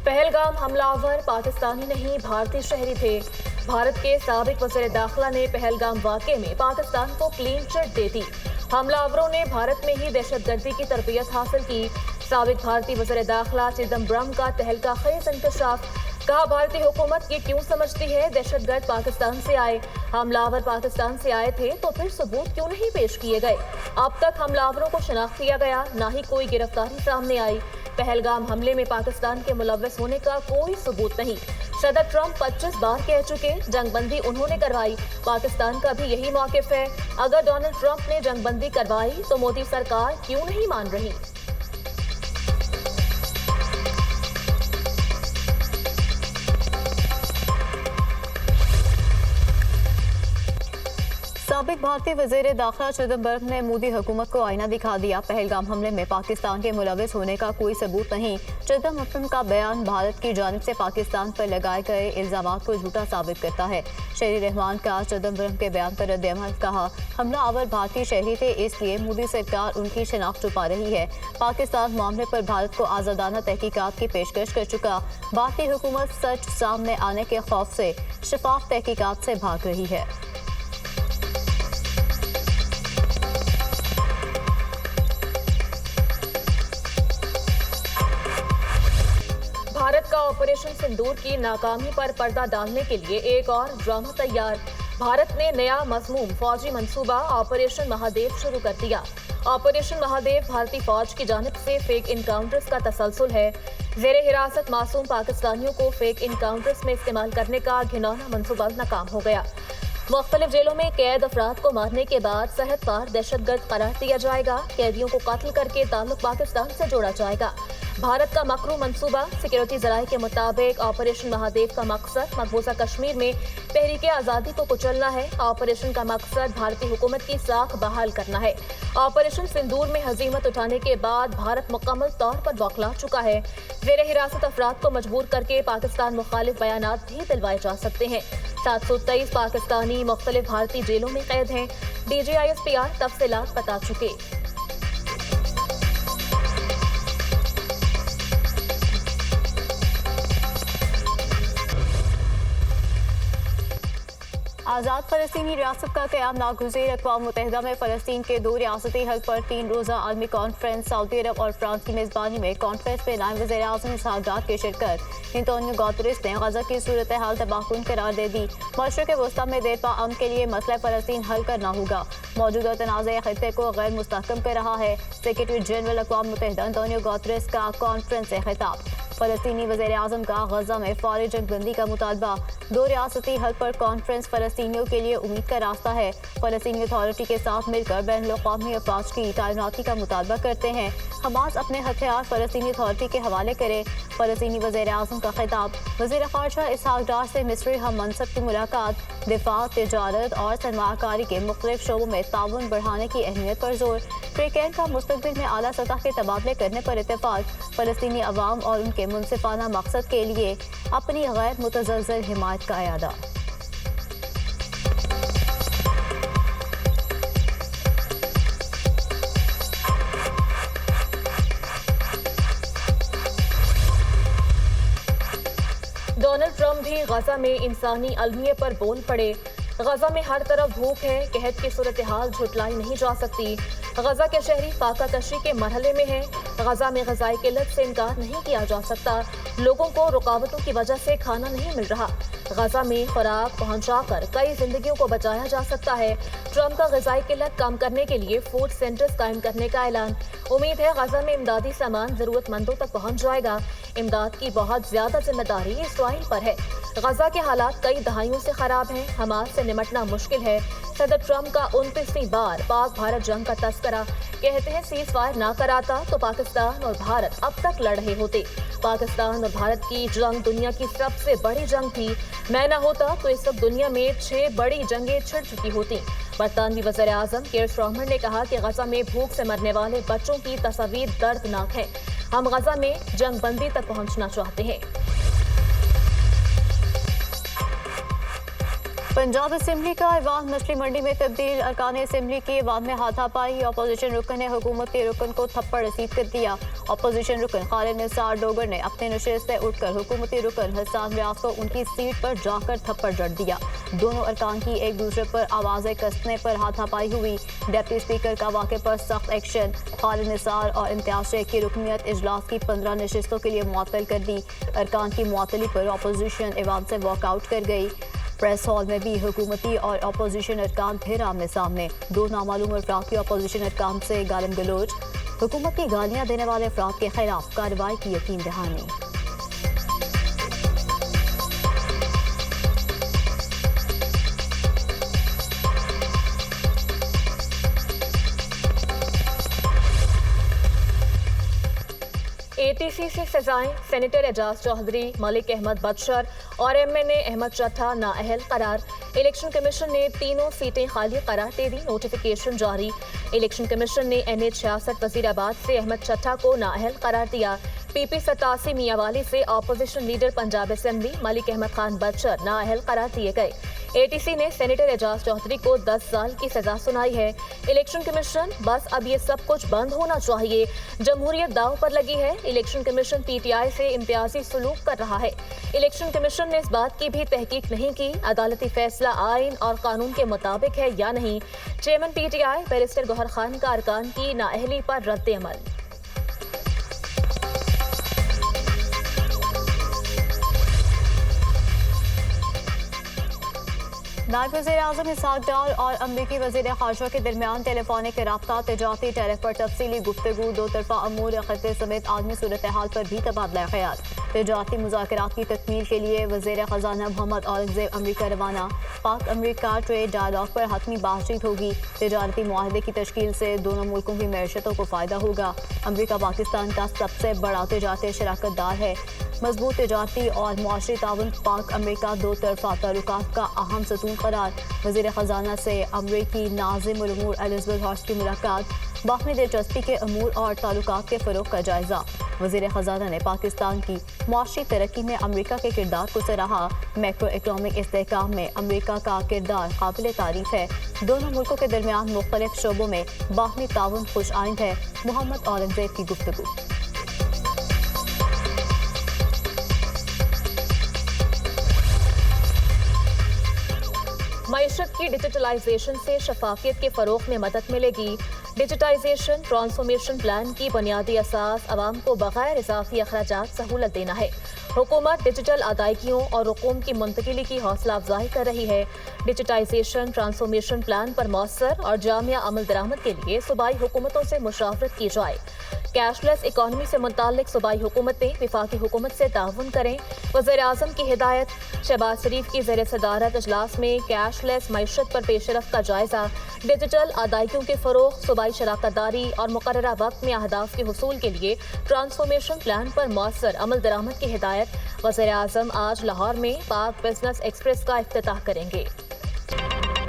पहलगाम हमलावर पाकिस्तानी नहीं भारतीय शहरी थे। भारत के साबिक वज़ीर दाखिला ने पहलगाम वाक़े में पाकिस्तान को क्लीन चिट दे दी। हमलावरों ने भारत में ही दहशतगर्दी की तरबियत हासिल की। साबिक भारतीय वज़ीर दाखिला चिदम्बरम का तहलका खेज इंकशाफ। कहा, भारतीय हुकूमत ये क्यों समझती है दहशतगर्द पाकिस्तान से आए। हमलावर पाकिस्तान से आए थे तो फिर सबूत क्यों नहीं पेश किए गए। अब तक हमलावरों को शनाख्त किया गया, ना ही कोई गिरफ्तारी सामने आई। पहलगाम हमले में पाकिस्तान के मुलव्वस होने का कोई सबूत नहीं। सदर ट्रंप 25 बार कह चुके जंगबंदी उन्होंने करवाई। पाकिस्तान का भी यही मौक़िफ़ है। अगर डोनाल्ड ट्रंप ने जंगबंदी करवाई तो मोदी सरकार क्यों नहीं मान रही। साबिक भारतीय वज़ीर दाखिला चिदम्बरम ने मोदी हुकूमत को आईना दिखा दिया। पहलगाम हमले में पाकिस्तान के मुलव्वस होने का कोई सबूत नहीं। चिदम्बरम का बयान भारत की जानिब से पाकिस्तान पर लगाए गए इल्ज़ामात को झूठा साबित करता है। शहरी रहमान का चिदम्बरम के बयान पर रद्द-ए-अमल। कहा, हमला आवर भारतीय शहरी थे, इसलिए मोदी सरकार उनकी शिनाख्त छुपा रही है। पाकिस्तान मामले पर भारत को आज़ादाना तहकीकात की पेशकश कर चुका। भारतीय हुकूमत सच सामने आने के खौफ से शफाफ तहकीकात से भाग रही है। भारत का ऑपरेशन सिंदूर की नाकामी पर पर्दा डालने के लिए एक और ड्रामा तैयार। भारत ने नया मज़मूम फौजी मंसूबा ऑपरेशन महादेव शुरू कर दिया। ऑपरेशन महादेव भारतीय फौज की जानिब से फेक इनकाउंटर्स का तसलसल है। ज़ेरे हिरासत मासूम पाकिस्तानियों को फेक इनकाउंटर्स में इस्तेमाल करने का घिनौना मंसूबा नाकाम हो गया। मुख्तलिफ जेलों में कैद अफराद को मारने के बाद सरहद पार दहशतगर्द करार दिया जाएगा। कैदियों को कत्ल करके ताल्लुक पाकिस्तान से जोड़ा जाएगा। भारत का मकरू मंसूबा। सिक्योरिटी ज़राए के मुताबिक ऑपरेशन महादेव का मकसद मकबूजा कश्मीर में तहरीक आज़ादी को कुचलना है। ऑपरेशन का मकसद भारतीय हुकूमत की साख बहाल करना है। ऑपरेशन सिंदूर में हजीमत उठाने के बाद भारत मुकम्मल तौर पर बौखला चुका है। ज़ेरे हिरासत अफराद को मजबूर करके पाकिस्तान मुखालिफ बयानात भी दिलवाए जा सकते हैं। 723 पाकिस्तानी मुख्तलिफ भारतीय जेलों में कैद हैं। DGISPR तफसीलात बता चुके। आज़ाद फ़लस्तीनी रियासत का क़याम नागुज़ीर। अक़वाम मुत्तहिदा में फ़लस्तीन के 2 रियासती हल पर 3 रोज़ा आलमी कॉन्फ्रेंस। सऊदी अरब और फ्रांस की मेज़बानी में कॉन्फ्रेंस में नायब वज़ीर आज़म इसहाक़ डार की शिरकत। एंटोनियो गुतेरेस ने गज़ा की सूरत हाल तबाहकुन करार दे दी। मशरिक़ वस्ता में देर पा अमन के लिए मसला फ़लस्तीन हल करना होगा। मौजूदा तनाज़ा ख़ित्ते को गैर मुस्तहकम कर रहा है। सेक्रेटरी जनरल अक़वाम मुत्तहिदा एंटोनियो गुतेरेस का कॉन्फ्रेंस से खिताब। फ़लस्तीनी वज़ीर आज़म का गज़ा में फ़ौरी जंगबंदी का मुतालबा। 2 रियासती हल पर कॉन्फ्रेंस फ़लस्तीनियों के लिए उम्मीद का रास्ता है। फ़लस्तीनी अथॉरिटी के साथ मिलकर बैनुल-अक़वामी अफ़वाज की तैनाती का मुतालबा करते हैं। हमास अपने हथियार फ़लस्तीनी अथॉरिटी के हवाले करे। फ़लस्तीनी वज़ीर आज़म का खिताब। वज़ीर ख़ारजा इसहाक़ डार से मिस्री हम मनसब की मुलाकात। दिफ़ा, तिजारत और सरमायाकारी के मुख्तलिफ शोबों में ताउन बढ़ाने की अहमियत पर जोर। फ्रीकैन का मुस्तक़बिल में आला सतह के तबादले करने पर इत्तेफ़ाक़। फ़लस्तीनी अवाम और उनके मुनसिफ़ाना मकसद के लिए अपनी गैर मुतज़लज़ल हिमायत का इरादा। डोनाल्ड ट्रंप भी गजा में इंसानी अलमियत पर बोल पड़े। गजा में हर तरफ भूख है, कहत की सूरत हाल झुटलाई नहीं जा सकती। गजा के शहरी फाका कशी के मरहले में है। गजा में ग़ज़ाई किल्लत से इनकार नहीं किया जा सकता। लोगों को रुकावटों की वजह से खाना नहीं मिल रहा। गजा में खुराक पहुंचाकर कई जिंदगियों को बचाया जा सकता है। ट्रंप का ग़ज़ाई किल्लत कम करने के लिए फूड सेंटर्स कायम करने का ऐलान। उम्मीद है गजा में इमदादी सामान ज़रूरतमंदों तक पहुंच जाएगा। इमदाद की बहुत ज़्यादा जिम्मेदारी इसराइल पर है। गजा के हालात कई दहाइयों से खराब हैं। हमास से निमटना मुश्किल है। सदर ट्रंप का 29वीं बार पाक भारत जंग का तस्करा। कहते हैं सीज़ फायर ना कराता तो पाकिस्तान और भारत अब तक लड़ रहे होते। पाकिस्तान और भारत की जंग दुनिया की सबसे बड़ी जंग थी। मैं ना होता तो इस वक्त दुनिया में 6 बड़ी जंगें छिड़ चुकी होती। बरतानवी वज़ीर आज़म कीर स्टारमर ने कहा कि गजा में भूख से मरने वाले बच्चों की तस्वीर दर्दनाक है। हम गजा में जंगबंदी तक पहुंचना चाहते हैं। पंजाब असेंबली का ऐवान मछली मंडी में तब्दील। अरकान असेंबली की ऐवान में हाथापाई। अपोजिशन रुकन ने हुकूमत के रुकन को थप्पड़ रसीद कर दिया। अपोजिशन रुकन खालिद निसार डोगर ने अपने नशिस्त से उठकर हुकूमती रुकन हसन रियाज को उनकी सीट पर जाकर थप्पड़ जड़ दिया। दोनों अरकान की एक दूसरे पर आवाज़ें कसने पर हाथापाई हुई। डिप्टी स्पीकर का वाक़े पर सख्त एक्शन। खालिद निसार और इम्तियाज शेख की रुकनीत इजलास की 15 नशिस्तों के लिए मुअत्तल कर दी। अरकान की मुअत्तली पर अपोजिशन ऐवान से वॉकआउट कर गई। प्रेस हॉल में भी हुकूमती और अपोजिशन अरकान फिर आमने सामने। दो नामालूम अफराद की अपोजिशन अरकान से गालिम गलोच। हुकूमत की गालियां देने वाले अफराद के खिलाफ कार्रवाई की यकीन दहानी। एटीसी से सजाएं। सेनेटर एजाज चौधरी, मलिक अहमद बदशर और एमएनए अहमद चट्टा नाअहल करार। इलेक्शन कमीशन ने तीनों सीटें खाली करार दे दी। नोटिफिकेशन जारी। इलेक्शन कमीशन ने NH-66 वजीराबाद से अहमद चट्टा को नाअहल करार दिया। PP 87 मियावाली से opposition leader Punjab assembly Malik Ahmed Khan Bhachar नाअहल करार दिए गए। एटीसी ने सेनेटर एजाज चौधरी को 10 साल की सजा सुनाई है। इलेक्शन कमीशन बस अब ये सब कुछ बंद होना चाहिए। जमहूरियत दांव पर लगी है। इलेक्शन कमीशन PTI से इम्तियाजी सलूक कर रहा है। इलेक्शन कमीशन ने इस बात की भी तहकीक नहीं की अदालती फैसला आइन और कानून के मुताबिक है या नहीं। Chairman PTI barrister Gohar Khan का अरकान की नाअहली पर रद्द अमल। नायब वज़ीर-ए-आज़म इसहाक डार और अमरीकी वज़ीर ख़ारजा के दरमियान टेलीफोनिक राब्ता, तिजारती टैरिफ पर तफसीली गुफ्तगू, दो तरफ़ा अमूर खतरे समेत आलमी सूरत हाल पर भी तबादला ख्याल। तिजारती मुज़ाकरात की तकमील के लिए वज़ीर ख़ज़ाना मोहम्मद औरंगज़ेब अमरीका रवाना। पाक अमरीका ट्रेड डायलॉग पर हतमी बातचीत होगी। तिजारती मुआहदे की तश्कील से दोनों मुल्कों की मैशतों को फ़ायदा होगा। अमरीका पाकिस्तान का सबसे बड़ा तिजारती शराकत दार है। मजबूत तिजारती और मुआशरी ताउन। पाक अमरीका दो तरफ़ा ताल्लुकात का अहम सतून करार। वज़ीर ख़ज़ाना से अमरीकी नाज़िम उल-उमूर एलिज़ाबेथ हॉर्स की मुलाकात। बाहमी दिलचस्पी के अमूर और ताल्लुकात के फ़रोग़ का जायज़ा। वज़ीर ख़ज़ाना ने पाकिस्तान की मुआशरी तरक्की में अमरीका के किरदार को सराहा। मैक्रो इकनॉमिक इस्तेहकाम में अमरीका का किरदार काबिल तारीफ़ है। दोनों मुल्कों के दरमियान मुख्तलिफ शोबों में बाहमी ताउन खुश आइंद है। मोहम्मद औरंगज़ेब की गुफ्तगू। मईशत की डिजिटलाइजेशन से शफाफियत के फ़रोग़ में मदद मिलेगी। डिजिटाइजेशन ट्रांसफॉर्मेशन प्लान की बुनियादी असास अवाम को बग़ैर इजाफी अखराजात सहूलत देना है। हुकूमत डिजिटल अदायगियों और रकूम की मुंतकिली की हौसला अफजाई कर रही है। डिजिटाइजेशन ट्रांसफॉर्मेशन प्लान पर मौसर और जामिया अमल दरामद के लिए सूबाई हुकूमतों से मुशावरत की जाए। कैशलेस इकॉनमी से मुताल्लिक सूबाई हुकूमतें विफाकी हुकूमत से ताउन करें। वज़ीर-ए-आज़म की हिदायत। शहबाज शरीफ की ज़ेर सदारत इजलास में कैशलेस मईशत पर पेशरफ्त का जायज़ा। डिजिटल अदायगियों के फ़रोग़, सूबाई शराकत दारी और मुकर्ररा वक्त में अहदाफ के हुसूल के लिए ट्रांसफॉर्मेशन प्लान पर मौसर अमल दरामद की हिदायत। वज़ीर-ए-आज़म आज लाहौर में पाक बिजनेस एक्सप्रेस का इफ्तिताह करेंगे।